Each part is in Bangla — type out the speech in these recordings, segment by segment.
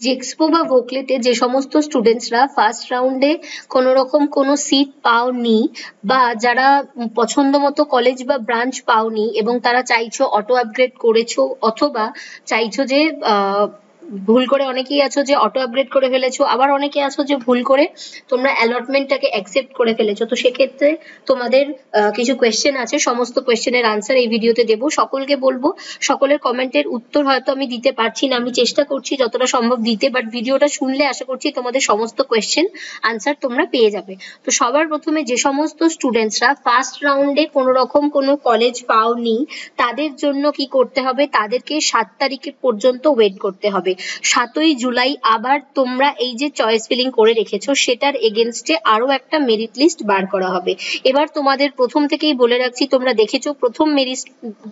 জেক্সপো বা ভোকলেটে যে সমস্ত স্টুডেন্টসরা ফার্স্ট রাউন্ডে কোনো রকম কোনো সিট পাওনি বা যারা পছন্দ মতো কলেজ বা ব্রাঞ্চ পাওনি এবং তারা চাইছো অটো আপগ্রেড করেছো অথবা চাইছো যে ভুল করে অনেকেই আছো যে অটো আপগ্রেড করে ফেলেছো, আবার অনেকে আছো যে ভুল করে তোমরা অ্যালটমেন্টটাকে অ্যাকসেপ্ট করে ফেলেছো। তো সেক্ষেত্রে তোমাদের কিছু কোয়েশ্চেন আছে, সমস্ত কোয়েশ্চেনের আনসার এই ভিডিওতে দেবো। সকলকে বলবো, সকলের কমেন্টের উত্তর হয়তো আমি দিতে পারছি না, আমি চেষ্টা করছি যতটা সম্ভব দিতে, বাট ভিডিওটা শুনলে আশা করছি তোমাদের সমস্ত কোয়েশ্চেন আনসার তোমরা পেয়ে যাবে। তো সবার প্রথমে যে সমস্ত স্টুডেন্টসরা ফার্স্ট রাউন্ডে কোনো রকম কোনো কলেজ পাওনি তাদের জন্য কি করতে হবে, তাদেরকে 7 তারিখের পর্যন্ত ওয়েট করতে হবে। 7ই জুলাই আবার তোমরা এই যে চয়েস ফিলিং করে রেখেছো সেটার এগেনস্টে আরো একটা মেরিট লিস্ট বার করা হবে। এবার তোমাদের প্রথম থেকেই বলে রাখছি, তোমরা দেখেছো প্রথম মেরিট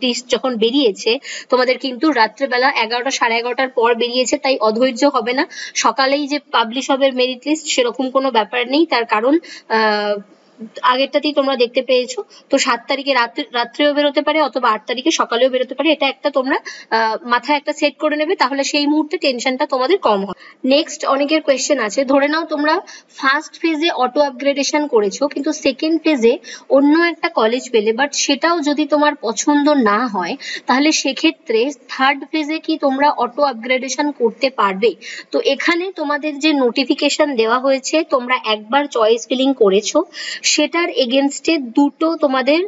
লিস্ট যখন বেরিয়েছে তোমাদের কিন্তু রাত্রেবেলা 11টা 11:30টার পর বেরিয়েছে, তাই অধৈর্য হবে না। সকালেই যে পাবলিশ হবে মেরিট লিস্ট সেরকম কোনো ব্যাপার নেই, তার কারণ আগেরটাতেই তোমরা দেখতে পেয়েছো। তো 7 তারিখে রাত্রেও বেরোতে পারে অথবা 8 তারিখে সকালেও বেরোতে পারে, এটা একটা তোমরা মাথায় একটা সেট করে নেবে, তাহলে সেই মুহূর্তে টেনশনটা তোমাদের কম হয়। নেক্সট অনেকের কোয়েশ্চেন আছে, ধরে নাও তোমরা ফার্স্ট ফেজে অটো আপগ্রেডেশন করেছো কিন্তু সেকেন্ড ফেজে অন্য একটা কলেজ পেলে, বাট সেটাও যদি তোমার পছন্দ না হয় তাহলে সেক্ষেত্রে থার্ড ফেজে কি তোমরা অটো আপগ্রেডেশন করতে পারবে? তো এখানে তোমাদের যে নোটিফিকেশন দেওয়া হয়েছে, তোমরা একবার চয়েস ফিলিং করেছো সেটার এগেনস্টে দুটো তোমাদের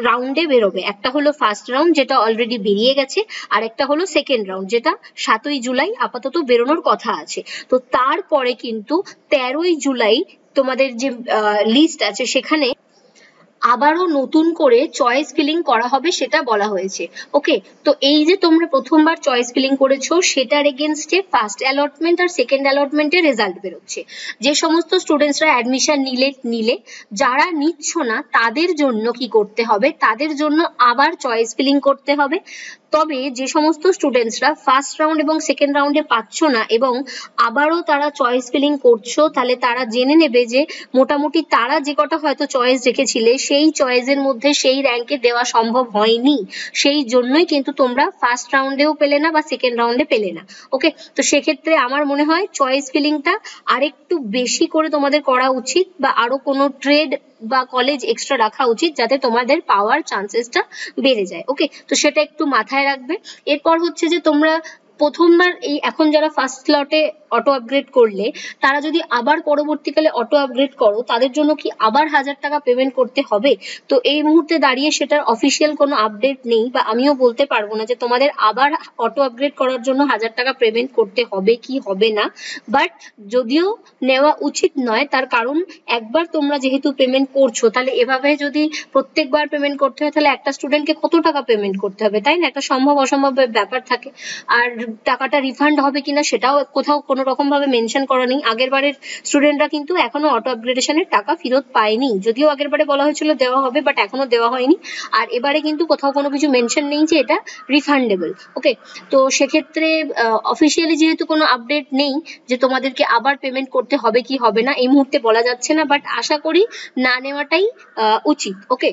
রাউন্ডে বেরোবে। একটা হলো ফার্স্ট রাউন্ড যেটা অলরেডি বেরিয়ে গেছে, আর একটা হলো সেকেন্ড রাউন্ড যেটা 7ই জুলাই আপাতত বেরোনোর কথা আছে। তো তারপরে কিন্তু 13ই জুলাই তোমাদের যে লিস্ট আছে সেখানে আবারও নতুন করে চয়েস ফিলিং করা হবে সেটা বলা হয়েছে। ওকে, তো এই যে তোমরা প্রথমবার চয়েস ফিলিং করেছো সেটার এগেনস্টে ফার্স্ট অ্যালটমেন্ট আর সেকেন্ড অ্যালটমেন্টের রেজাল্ট বেরোচ্ছে। যে সমস্ত স্টুডেন্টসরা অ্যাডমিশন নিলে, যারা নিচ্ছ না তাদের জন্য কি করতে হবে, তাদের জন্য আবার চয়েস ফিলিং করতে হবে। তবে যে সমস্ত স্টুডেন্টসরা ফার্স্ট রাউন্ড এবং সেকেন্ড রাউন্ডে পাচ্ছ না এবং আবারও তারা চয়েস ফিলিং করছো, তাহলে তারা জেনে নেবে যে মোটামুটি তারা যে কটা হয়তো চয়েস রেখেছিলে সেই চয়েসের মধ্যে সেই র্যাঙ্কে দেওয়া সম্ভব হয়নি, সেই জন্যই কিন্তু তোমরা ফার্স্ট রাউন্ডেও পেলে না বা সেকেন্ড রাউন্ডে পেলে না। ওকে, তো সেক্ষেত্রে আমার মনে হয় চয়েস ফিলিংটা আরেকটু বেশি করে তোমাদের করা উচিত বা আরো কোনো ট্রেড বা কলেজ এক্সট্রা রাখা উচিত যাতে তোমাদের পাওয়ার চান্সেসটা বেড়ে যায়। ওকে, তো সেটা একটু মাথায় রাখবে। এরপর হচ্ছে যে তোমরা প্রথমবার এই এখন যারা ফার্স্ট স্লটে অটো আপগ্রেড করলে তারা যদি আবার পরবর্তীকালে অটো আপগ্রেড করো তাদের জন্য কি আবার 1000 টাকা পেমেন্ট করতে হবে? তো এই মুহূর্তে দাঁড়িয়ে সেটার অফিসিয়াল কোনো আপডেট নেই বা আমিও বলতে পারবো না যে তোমাদের আবার অটো আপগ্রেড করার জন্য 1000 টাকা পেমেন্ট করতে হবে কি হবে না, বাট যদিও নেওয়া উচিত নয়, তার কারণ একবার তোমরা যেহেতু পেমেন্ট করছো তাহলে এভাবে যদি প্রত্যেকবার পেমেন্ট করতে হয় তাহলে একটা স্টুডেন্টকে কত টাকা পেমেন্ট করতে হবে, তাই না? একটা সম্ভব অসম্ভব ব্যাপার থাকে। আর টাকাটা রিফান্ড হবে কিনা সেটাও কোথাও কোনো রকম ভাবে মেনশন করা নেই। আগের বারের স্টুডেন্টরা কিন্তু এখনো অটো আপগ্রেডেশনের টাকা ফেরত পায়নি, যদিও আগের বারে বলা হয়েছিল দেওয়া হবে, বাট এখনো দেওয়া হয়নি। আর এবারে কিন্তু কোথাও কোনো কিছু মেনশন নেই যে এটা রিফান্ডেবল। ওকে, তো সেক্ষেত্রে অফিসিয়ালি যেহেতু কোনো আপডেট নেই যে তোমাদেরকে আবার পেমেন্ট করতে হবে কি হবে না এই মুহূর্তে বলা যাচ্ছে না, বাট আশা করি না নেওয়াটাই উচিত। ওকে,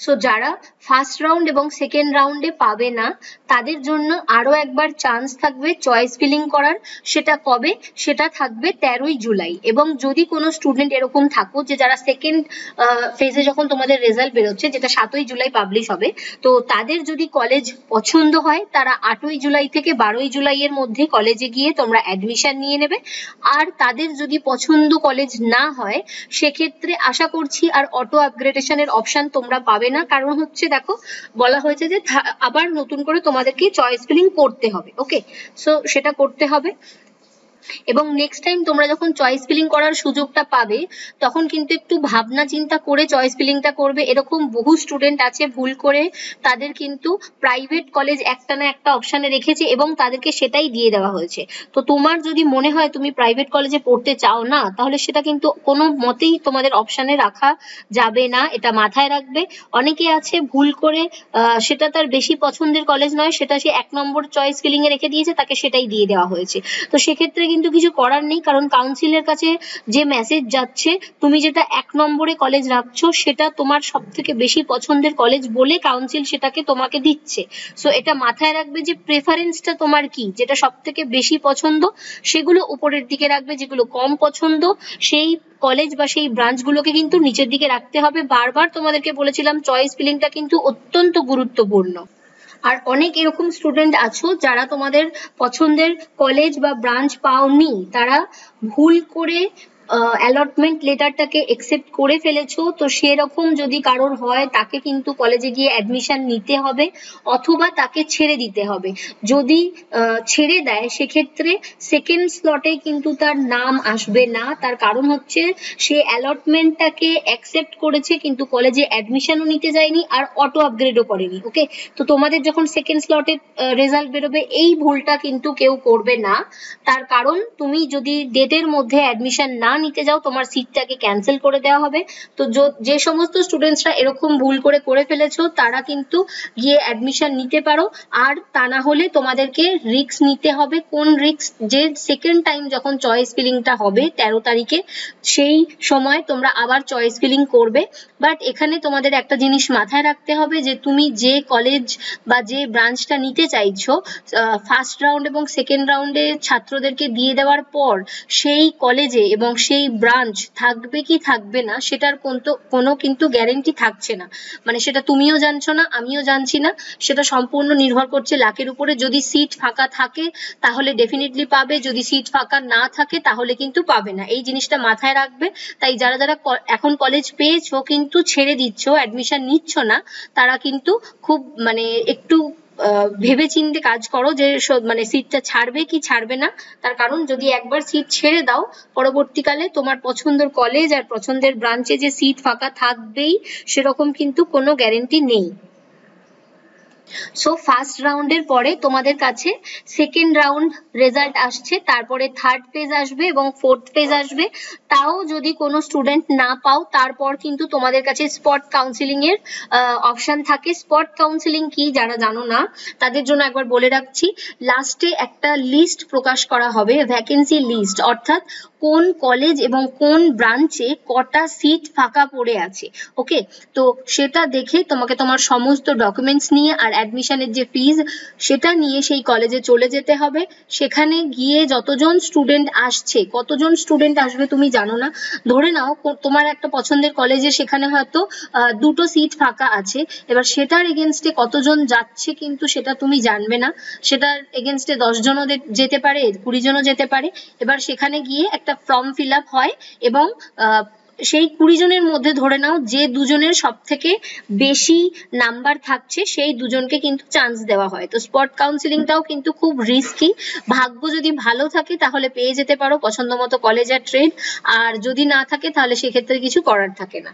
সো যারা ফার্স্ট রাউন্ড এবং সেকেন্ড রাউন্ডে পাবে না তাদের জন্য আরো একবার চান্স থাকবে চয়েস ফিলিং করার। সেটা কবে? সেটা থাকবে 13ই জুলাই। এবং যদি কোনো স্টুডেন্ট এরকম থাকো যে যারা সেকেন্ড ফেজে যখন তোমাদের রেজাল্ট বেরোচ্ছে যেটা 7ই জুলাই পাবলিশ হবে, তো তাদের যদি কলেজ পছন্দ হয় তারা 8ই জুলাই থেকে 12ই জুলাইয়ের মধ্যে কলেজে গিয়ে তোমরা অ্যাডমিশন নিয়ে নেবে। আর তাদের যদি পছন্দ কলেজ না হয় সেক্ষেত্রে আশা করছি আর অটো আপগ্রেডেশনের অপশন তোমরা পাবে না, কারণ হচ্ছে দেখো বলা হয়েছে যে আবার নতুন করে তোমাদেরকে চয়েস ফিলিং করতে হবে। ওকে, সো সেটা করতে হবে। এবং নেক্সট টাইম তোমরা যখন চয়েস ফিলিং করার সুযোগটা পাবে তখন কিন্তু একটু ভাবনা চিন্তা করে চয়েস ফিলিংটা করবে। এরকম বহু স্টুডেন্ট আছে ভুল করে তাদের কিন্তু প্রাইভেট কলেজ একটা না একটা অপশানে রেখেছে এবং তাদেরকে সেটাই দিয়ে দেওয়া হয়েছে। তো তোমার যদি মনে হয় তুমি প্রাইভেট কলেজে পড়তে চাও না তাহলে সেটা কিন্তু কোনো মতেই তোমাদের অপশানে রাখা যাবে না, এটা মাথায় রাখবে। অনেকে আছে ভুল করে সেটা তার বেশি পছন্দের কলেজ নয়, সেটা সে 1 নম্বর চয়েস ফিলিং এ রেখে দিয়েছে, তাকে সেটাই দিয়ে দেওয়া হয়েছে। তো সেক্ষেত্রে কিন্তু কিছু করার নেই, কারণ কাউন্সিলের কাছে যে মেসেজ যাচ্ছে, তুমি যেটা 1 নম্বরে কলেজ রাখছো সেটা তোমার সব থেকে বেশি পছন্দের কলেজ বলে কাউন্সিল সেটাকে তোমাকে দিচ্ছে। সো এটা মাথায় রাখবে যে প্রেফারেন্সটা তোমার কি, যেটা সব থেকে বেশি পছন্দ সেগুলো উপরের দিকে রাখবে, যেগুলো কম পছন্দ সেই কলেজ বা সেই ব্রাঞ্চগুলোকে কিন্তু নিচের দিকে রাখতে হবে। বারবার তোমাদেরকে বলেছিলাম চয়েস ফিলিংটা কিন্তু অত্যন্ত গুরুত্বপূর্ণ। আর অনেক এরকম স্টুডেন্ট আছো যারা তোমাদের পছন্দের কলেজ বা ব্রাঞ্চ পাওনি, তারা ভুল করে অ্যালটমেন্ট লেটারটাকে একসেপ্ট করে ফেলেছো। তো সেরকম যদি কারোর হয় তাকে কিন্তু কলেজে গিয়ে অ্যাডমিশন নিতে হবে অথবা তাকে ছেড়ে দিতে হবে। যদি ছেড়ে দেয় সেক্ষেত্রে সেকেন্ড স্লটে কিন্তু তার নাম আসবে না, তার কারণ হচ্ছে সে অ্যালটমেন্টটাকে অ্যাকসেপ্ট করেছে কিন্তু কলেজে অ্যাডমিশনও নিতে যায়নি আর অটো আপগ্রেডও করেনি। ওকে, তো তোমাদের যখন সেকেন্ড স্লটে রেজাল্ট বেরোবে এই ভুলটা কিন্তু কেউ করবে না। তার কারণ তুমি যদি ডেটের মধ্যে অ্যাডমিশন না নিতে যাও তোমার সিটটাকে ক্যান্সেল করে দেওয়া হবে। তো যে সমস্ত স্টুডেন্টসরা এরকম ভুল করে ফেলেছো তারা কিন্তু গিয়ে অ্যাডমিশন নিতে পারো। আর তা না হলে তোমাদেরকে রিস্ক নিতে হবে। কোন রিস্ক? যে সেকেন্ড টাইম যখন চয়েস ফিলিংটা হবে 13 তারিখে, সেই সময় তোমরা আবার চয়েস ফিলিং করবে। বাট এখানে তোমাদের একটা জিনিস মাথায় রাখতে হবে যে তুমি যে কলেজ বা যে ব্রাঞ্চটা নিতে চাইছো ফার্স্ট রাউন্ড এবং সেকেন্ড রাউন্ডে ছাত্রদেরকে দিয়ে দেওয়ার পর সেই কলেজে এবং সেই ব্রাঞ্চ থাকবে কি থাকবে না সেটার কোনো কিন্তু গ্যারেন্টি থাকছে না। মানে সেটা তুমিও জানছো না, আমিও জানছি না, সেটা সম্পূর্ণ নির্ভর করছে লাকের উপরে। যদি সিট ফাঁকা থাকে তাহলে ডেফিনেটলি পাবে, যদি সিট ফাঁকা না থাকে তাহলে কিন্তু পাবে না। এই জিনিসটা মাথায় রাখবে। তাই যারা যারা এখন কলেজ পেয়েছো কিন্তু ছেড়ে দিচ্ছ, অ্যাডমিশন নিচ্ছ না, তারা কিন্তু খুব মানে একটু ভেবেচিন্তে কাজ করো যে মানে সিটটা ছাড়বে কি ছাড়বে না। তার কারণ যদি একবার সিট ছেড়ে দাও পরবর্তীকালে তোমার পছন্দের কলেজ আর পছন্দের ব্রাঞ্চে যে সিট ফাঁকা থাকবেই সেরকম কিন্তু কোনো গ্যারেন্টি নেই। সো ফার্স্ট রাউন্ডের পরে তোমাদের কাছে সেকেন্ড রাউন্ড রেজাল্ট আসছে, তারপরে থার্ড ফেজ আসবে এবং ফোর্থ ফেজ আসবে। তাও যদি কোনো স্টুডেন্ট না পাও তারপর কিন্তু তোমাদের কাছে স্পট কাউন্সিলিং এর অপশন থাকে। স্পট কাউন্সিলিং কি যারা জানো না তাদের জন্য একবার বলে রাখছি, লাস্টে একটা লিস্ট প্রকাশ করা হবে, ভ্যাকেন্সি লিস্ট, অর্থাৎ কোন কলেজ এবং কোন ব্রাঞ্চে কটা সিট ফাঁকা পড়ে আছে। ওকে, তো সেটা দেখে তোমাকে তোমার সমস্ত ডকুমেন্টস নিয়ে আর অ্যাডমিশনের যে ফিজ সেটা নিয়ে সেই কলেজে চলে যেতে হবে। সেখানে গিয়ে যতজন স্টুডেন্ট আসছে, কতজন স্টুডেন্ট আসবে তুমি জানো না, ধরে নাও তোমার একটা পছন্দের কলেজে সেখানে হয়তো 2টো সিট ফাঁকা আছে, এবার সেটার এগেনস্টে কতজন যাচ্ছে কিন্তু সেটা তুমি জানবে না। সেটার এগেনস্টে 10 জনও যেতে পারে, 20 জনও যেতে পারে। এবার সেখানে গিয়ে একটা ফর্ম ফিল আপ হয় এবং সেই 20 জনের মধ্যে ধরে নাও যে দুজনের সব থেকে বেশি নাম্বার থাকছে সেই দুজনকে কিন্তু চান্স দেওয়া হয়। তো স্পট কাউন্সিলিংটাও কিন্তু খুব রিস্কি। ভাগ্য যদি ভালো থাকে তাহলে পেয়ে যেতে পারো পছন্দ মতো কলেজ আর ট্রেড, আর যদি না থাকে তাহলে সেক্ষেত্রে কিছু করার থাকে না।